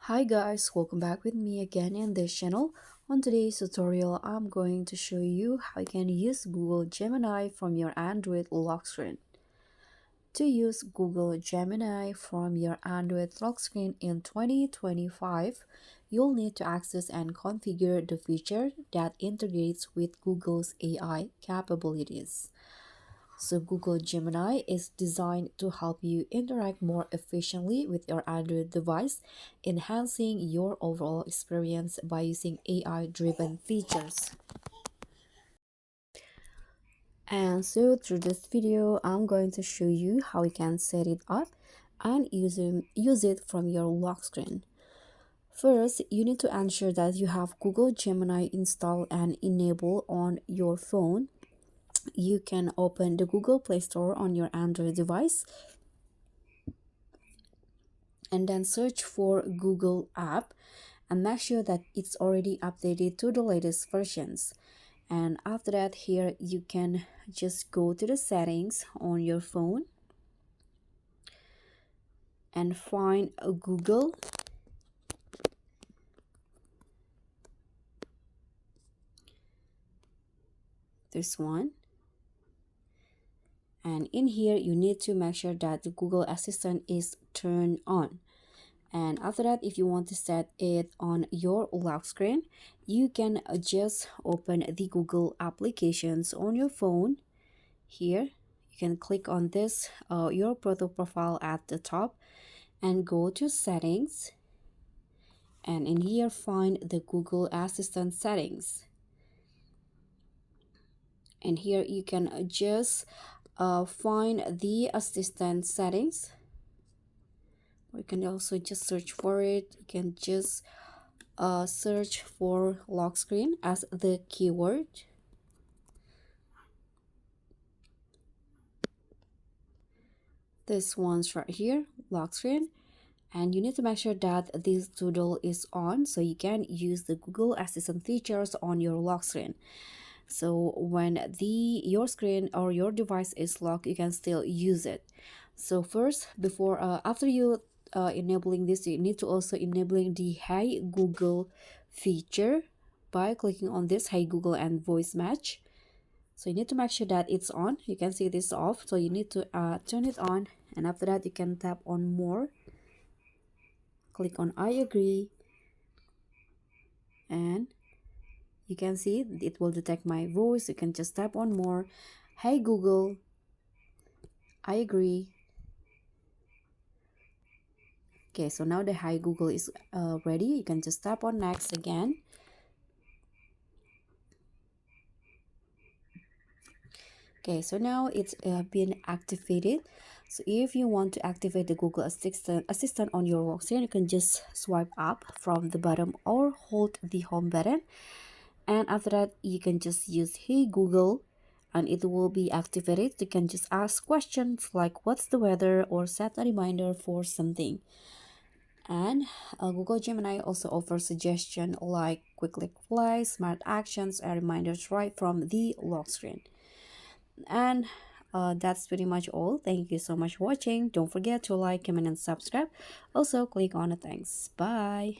Hi guys, welcome back with me again in this channel. On today's tutorial, I'm going to show you how you can use Google Gemini from your Android lock screen. To use Google Gemini from your Android lock screen in 2025, you'll need to access and configure the feature that integrates with Google's AI capabilities. So Google Gemini is designed to help you interact more efficiently with your Android device, enhancing your overall experience by using AI-driven features. And so through this video, I'm going to show you how you can set it up and use it from your lock screen. First, you need to ensure that you have Google Gemini installed and enabled on your phone. You can open the Google Play Store on your Android device and then search for Google app and make sure that it's already updated to the latest versions. And after that, here you can just go to the settings on your phone and find a Google. This one. And in here, you need to make sure that the Google Assistant is turned on. And after that, if you want to set it on your lock screen, you can just open the Google applications on your phone. Here you can click on this your profile at the top and go to settings, and in here find the Google Assistant settings, and here you can just find the assistant settings. You can also just search for it. You can just search for lock screen as the keyword. This one's right here, lock screen, and you need to make sure that this doodle is on so you can use the Google Assistant features on your lock screen. So when your screen or your device is locked, you can still use it. So first, after you enabling this, you need to also enabling the Hey Google feature by clicking on this Hey Google and voice match. So you need to make sure that it's on. You can see this off, so you need to turn it on, and after that you can tap on more, click on I agree, and you can see it will detect my voice. You can just tap on more. Hey Google, I agree. Okay, so now the Hi Google is ready. You can just tap on next again. Okay, so now it's been activated. So if you want to activate the Google Assistant on your workstation, you can just swipe up from the bottom or hold the home button, and after that you can just use Hey Google and it will be activated. You can just ask questions like what's the weather or set a reminder for something. And Google Gemini also offers suggestions like quick replies, smart actions, and reminders right from the lock screen. And that's pretty much all. Thank you so much for watching. Don't forget to like, comment, and subscribe. Also, click on the thanks. Bye.